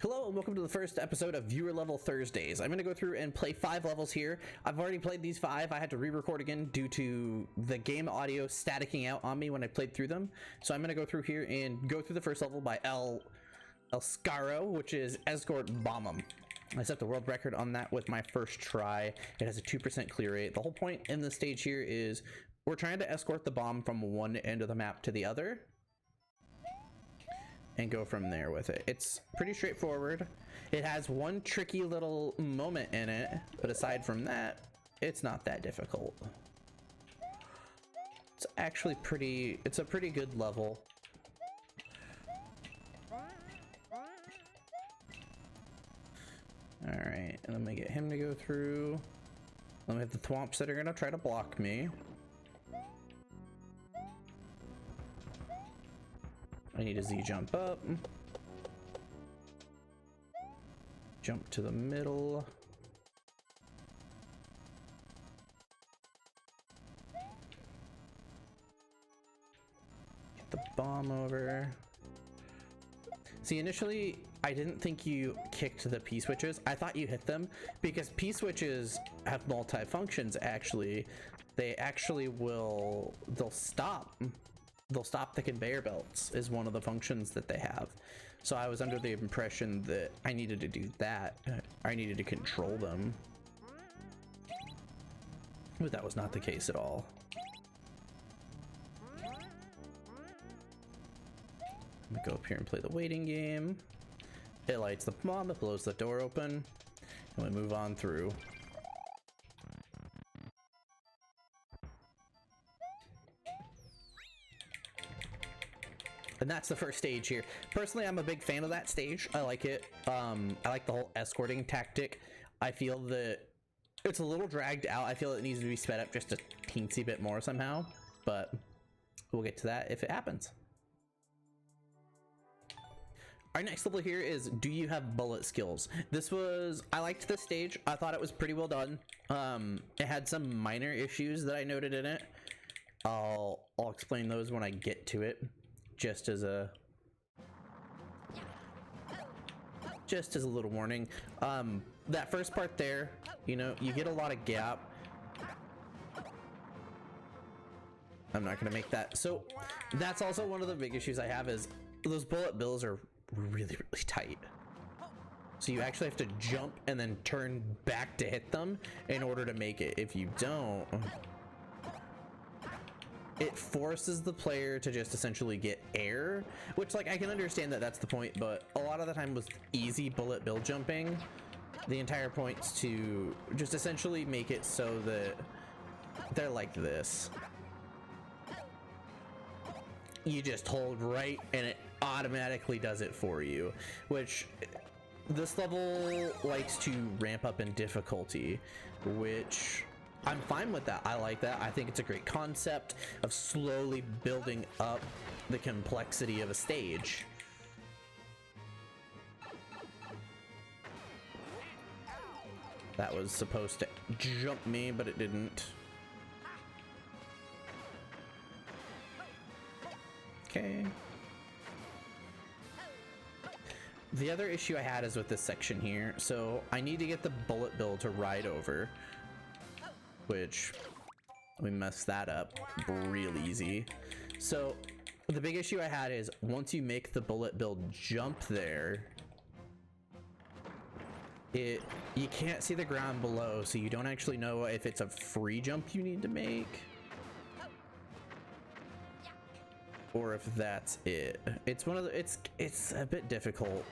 Hello and welcome to the first episode of Viewer Level Thursdays. I'm going to go through and play 5 levels here. I've already played these 5. I had to re-record again due to the game audio staticking out on me when I played through them. So I'm going to go through here and go through the first level by El Scaro, which is Escort Bomb 'em. I set the world record on that with my first try. It has a 2% clear rate. The whole point in this stage here is we're trying to escort the bomb from one end of the map to the other and go from there with it. It's pretty straightforward. It has one tricky little moment in it, but aside from that, it's not that difficult. It's actually it's a pretty good level. All right, and let me get him to go through. Let me have the thwomps that are gonna try to block me. I need a Z jump up. Jump to the middle. Get the bomb over. See, initially, I didn't think you kicked the P switches. I thought you hit them because P switches have multi-functions, actually. They actually they'll stop. They'll stop the conveyor belts is one of the functions that they have. So I was under the impression that I needed to do that. I needed to control them. But that was not the case at all. I'm gonna go up here and play the waiting game. It lights the bomb, it blows the door open, and we move on through. And that's the first stage here. Personally, I'm a big fan of that stage. I like it. I like the whole escorting tactic. I feel that it's a little dragged out. I feel it needs to be sped up just a teensy bit more somehow, but we'll get to that if it happens. Our next level here is, do you have bullet skills? I liked this stage. I thought it was pretty well done. It had some minor issues that I noted in it. I'll explain those when I get to it. Just as a little warning. That first part there, you know, you get a lot of gap. I'm not gonna make that. So that's also one of the big issues I have is those bullet bills are really tight. So you actually have to jump and then turn back to hit them in order to make it. If you don't, it forces the player to just essentially get air, which, like, I can understand that that's the point, but a lot of the time with easy bullet bill jumping, the entire point's to just essentially make it so that they're like this. You just hold right and it automatically does it for you, which this level likes to ramp up in difficulty, which I'm fine with that. I like that. I think it's a great concept of slowly building up the complexity of a stage. That was supposed to jump me, but it didn't. Okay. The other issue I had is with this section here. So I need to get the bullet bill to ride over, which we messed that up real easy. So the big issue I had is once you make the bullet bill jump there, you can't see the ground below, so you don't actually know if it's a free jump you need to make or if that's it. It's one of the it's a bit difficult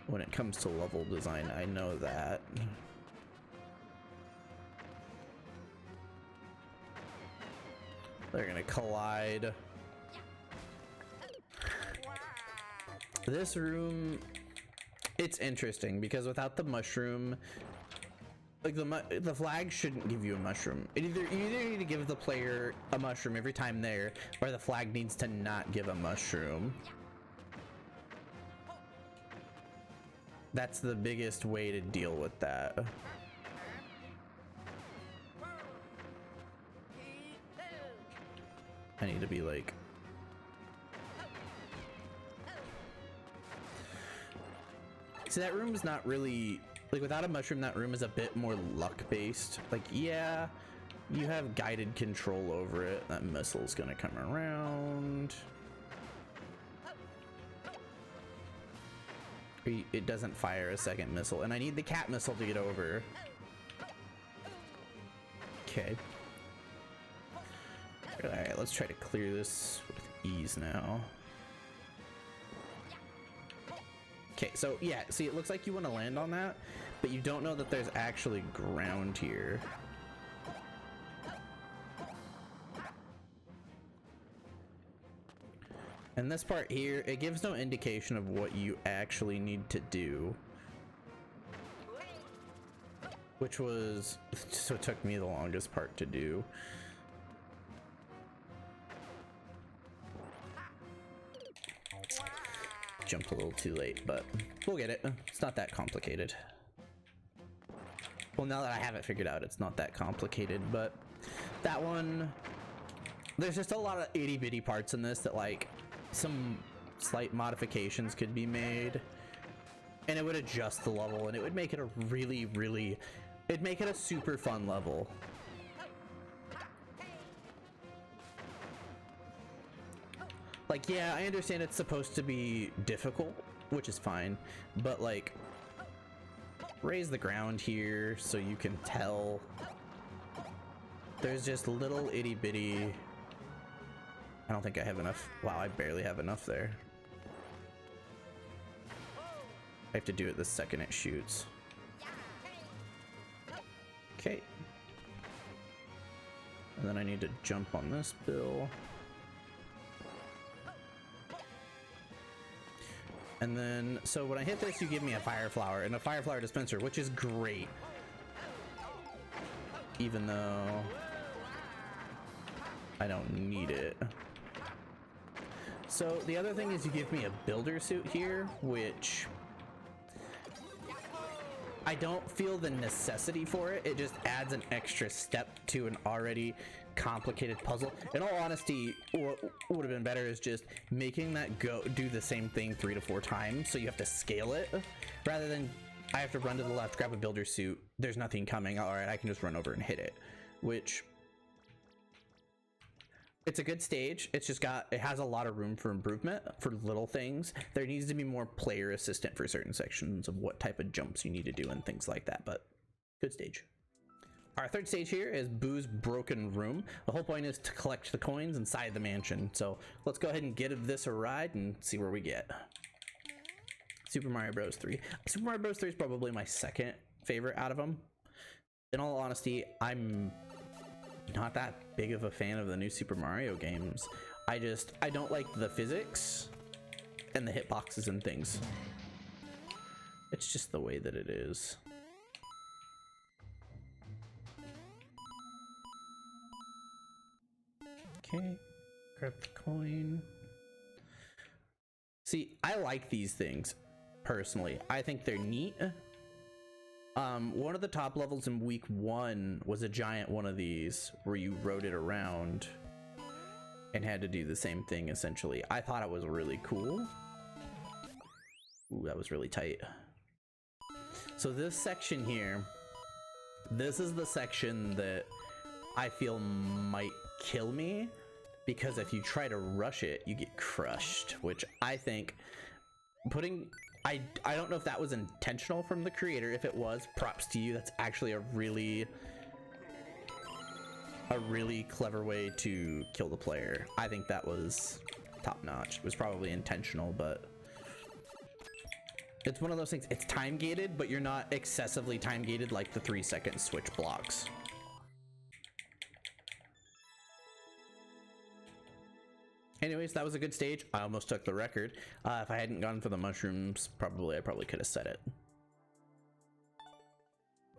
when it comes to level design. I know that. They're gonna collide. This room, it's interesting because without the mushroom, like the flag shouldn't give you a mushroom. You either need to give the player a mushroom every time there, or the flag needs to not give a mushroom. That's the biggest way to deal with that. I need to be like See, that room is not really, like, without a mushroom, that room is a bit more luck-based. Like, yeah, you have guided control over it. That missile's gonna come around. It doesn't fire a second missile, and I need the cat missile to get over. Okay. All right, let's try to clear this with ease now. Okay, so yeah, see, it looks like you want to land on that, but you don't know that there's actually ground here. And this part here, it gives no indication of what you actually need to do. Which was, so it took me the longest part to do. Jumped a little too late, but we'll get it. It's not that complicated. Well, now that I have it figured out, it's not that complicated, but that one, there's just a lot of itty bitty parts in this that, like, some slight modifications could be made, and it would adjust the level, and it would make it a really, it'd make it a super fun level. Like, yeah, I understand it's supposed to be difficult, which is fine, but, like, raise the ground here so you can tell. There's just little itty bitty. I don't think I have enough. Wow, I barely have enough there. I have to do it the second it shoots. Okay. And then I need to jump on this bill. And then, so when I hit this, you give me a fire flower and a fire flower dispenser, which is great. Even though I don't need it. So the other thing is you give me a builder suit here, which I don't feel the necessity for it. It just adds an extra step to an already complicated puzzle. In all honesty, what would have been better is just making that do the same thing 3 to 4 times, so you have to scale it rather than I have to run to the left, grab a builder suit, there's nothing coming, all right, I can just run over and hit it. Which, it's a good stage, it's just it has a lot of room for improvement for little things. There needs to be more player assistant for certain sections of what type of jumps you need to do and things like that, but good stage. Our third stage here is Boo's Broken Room. The whole point is to collect the coins inside the mansion. So let's go ahead and give this a ride and see where we get. Super Mario Bros. 3. Super Mario Bros. 3 is probably my second favorite out of them. In all honesty, I'm not that big of a fan of the new Super Mario games. I don't like the physics and the hitboxes and things. It's just the way that it is. Okay, grab the coin. See, I like these things personally. I think they're neat. One of the top levels in week 1 was a giant one of these where you rode it around and had to do the same thing essentially. I thought it was really cool. Ooh, that was really tight. So this section here, this is the section that I feel might kill me, because if you try to rush it, you get crushed, which I think I don't know if that was intentional from the creator. If it was, props to you. That's actually a really clever way to kill the player. I think that was top notch. It was probably intentional, but it's one of those things. It's time gated, but you're not excessively time gated like the 3-second switch blocks. Anyways, that was a good stage. I almost took the record. If I hadn't gone for the mushrooms, I probably could have set it.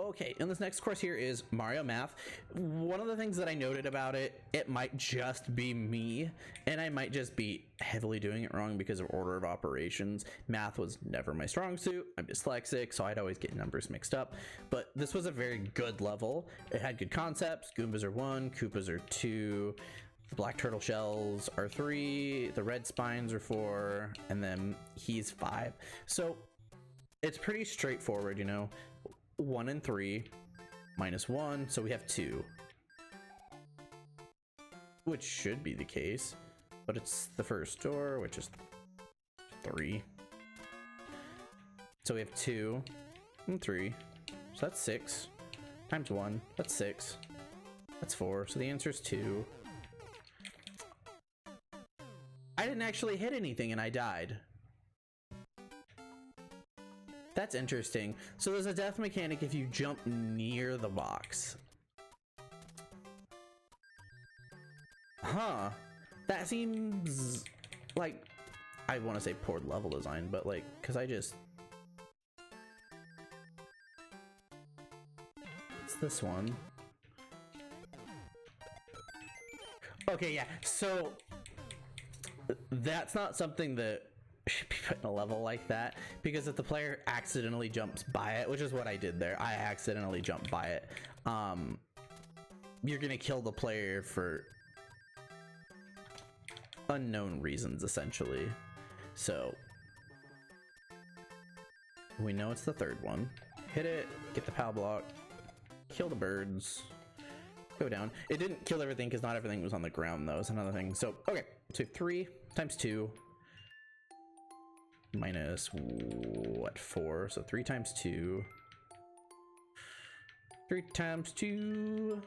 Okay, and this next course here is Mario Math. One of the things that I noted about it, it might just be me, and I might just be heavily doing it wrong because of order of operations. Math was never my strong suit. I'm dyslexic, so I'd always get numbers mixed up. But this was a very good level. It had good concepts. Goombas are 1, Koopas are 2. The black turtle shells are 3, the red spines are 4, and then he's 5. So it's pretty straightforward, you know. 1 and 3 minus 1, so we have 2. Which should be the case, but it's the first door, which is 3. So we have 2 and 3, so that's 6 times 1, that's 6, that's 4, so the answer is 2. I didn't actually hit anything and I died. That's interesting. So there's a death mechanic if you jump near the box. Huh. That seems like, I want to say poor level design, but like, because I just... It's this one. Okay, yeah, so that's not something that should be put in a level like that, because if the player accidentally jumps by it, which is what I did there, I accidentally jumped by it, you're gonna kill the player for unknown reasons, essentially. So we know it's the third one. Hit it, get the POW block, kill the birds, go down. It didn't kill everything because not everything was on the ground, though, is another thing. So okay, so 3 times 2 minus what, 4, so 3 times 2, 3 times 2,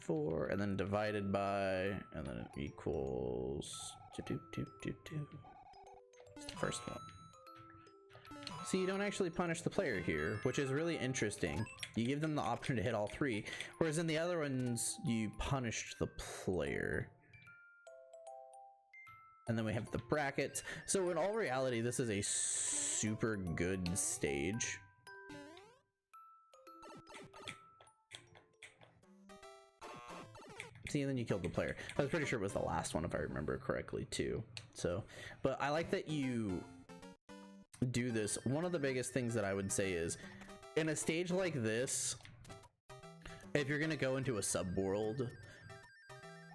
4, and then divided by, and then it equals 2. It's the first one. So you don't actually punish the player here, which is really interesting. You give them the option to hit all 3, whereas in the other ones you punished the player. And then we have the brackets. So in all reality, this is a super good stage. See, and then you killed the player. I was pretty sure it was the last one if I remember correctly too. So, but I like that you do this. One of the biggest things that I would say is, in a stage like this, if you're gonna go into a subworld,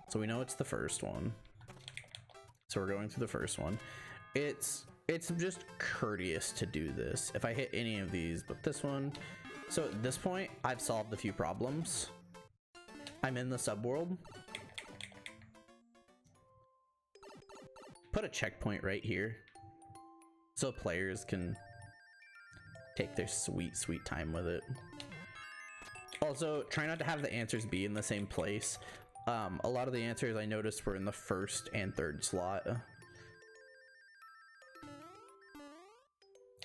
so we know it's the first one. So we're going through the first one. It's just courteous to do this. If I hit any of these, but this one. So at this point, I've solved a few problems. I'm in the subworld. Put a checkpoint right here, so players can take their sweet, sweet time with it. Also, try not to have the answers be in the same place. A lot of the answers I noticed were in the first and third slot.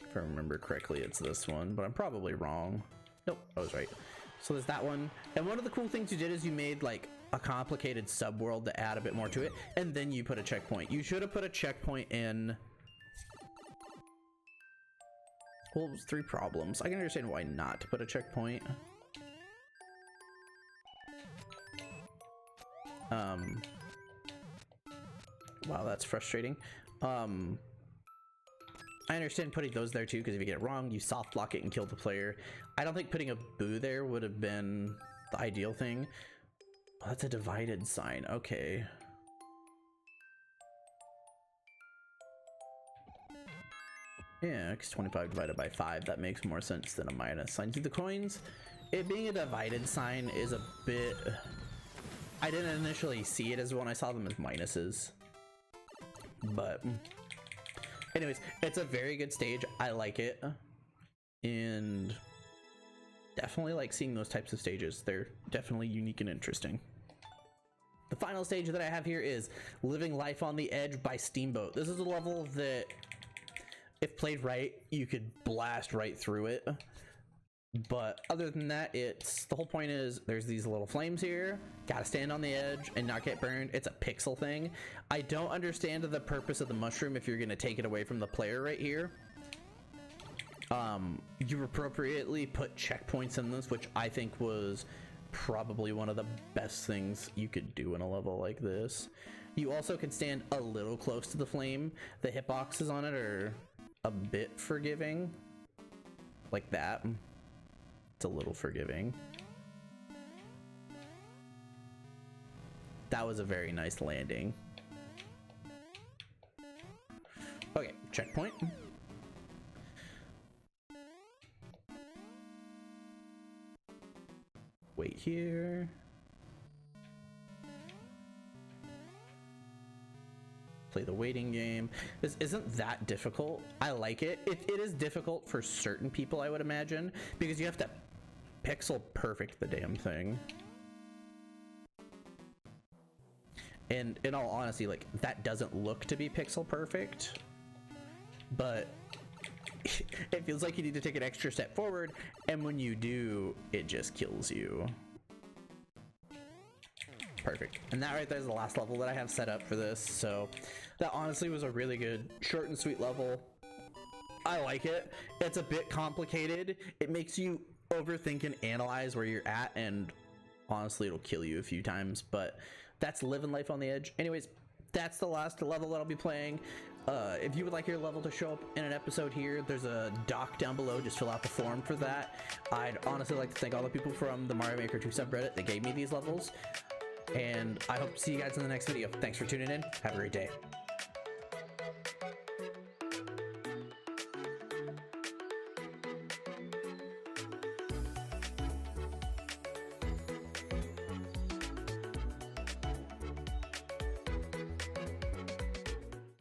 If I remember correctly, it's this one, but I'm probably wrong. Nope, I was right. So there's that one. And one of the cool things you did is you made like a complicated subworld to add a bit more to it, and then you put a checkpoint. You should have put a checkpoint in... Well, it was 3 problems. I can understand why not to put a checkpoint. Wow, that's frustrating. I understand putting those there too, because if you get it wrong, you soft block it and kill the player. I don't think putting a boo there would have been the ideal thing. Oh, that's a divided sign. Okay. Yeah, because 25 divided by 5, that makes more sense than a minus sign. See, the coins, it being a divided sign is a bit... I didn't initially see it as one, I saw them as minuses. But anyways, it's a very good stage. I like it. And definitely like seeing those types of stages. They're definitely unique and interesting. The final stage that I have here is Living Life on the Edge by Steamboat. This is a level that, if played right, you could blast right through it. But other than that, it's the whole point is there's these little flames here, gotta stand on the edge and not get burned. It's a pixel thing. I don't understand the purpose of the mushroom if you're gonna take it away from the player right here. You appropriately put checkpoints in this, which I think was probably one of the best things you could do in a level like this. You also can stand a little close to the flame. The hitboxes on it are a bit forgiving, like that. It's a little forgiving. That was a very nice landing. Okay, checkpoint. wait here. Play the waiting game. This isn't that difficult. I like it. It is difficult for certain people, I would imagine, because you have to pixel perfect the damn thing. And in all honesty, like, that doesn't look to be pixel perfect, but it feels like you need to take an extra step forward, and when you do, it just kills you. Perfect. And that right there is the last level that I have set up for this, so that honestly was a really good short and sweet level. I like it. It's a bit complicated. It makes you overthink and analyze where you're at, and honestly it'll kill you a few times, but that's living life on the edge. Anyways, that's the last level that I'll be playing. If you would like your level to show up in an episode here, there's a doc down below. Just fill out the form for that. I'd honestly like to thank all the people from the Mario Maker 2 subreddit that gave me these levels, and I hope to see you guys in the next video. Thanks for tuning in. Have a great day.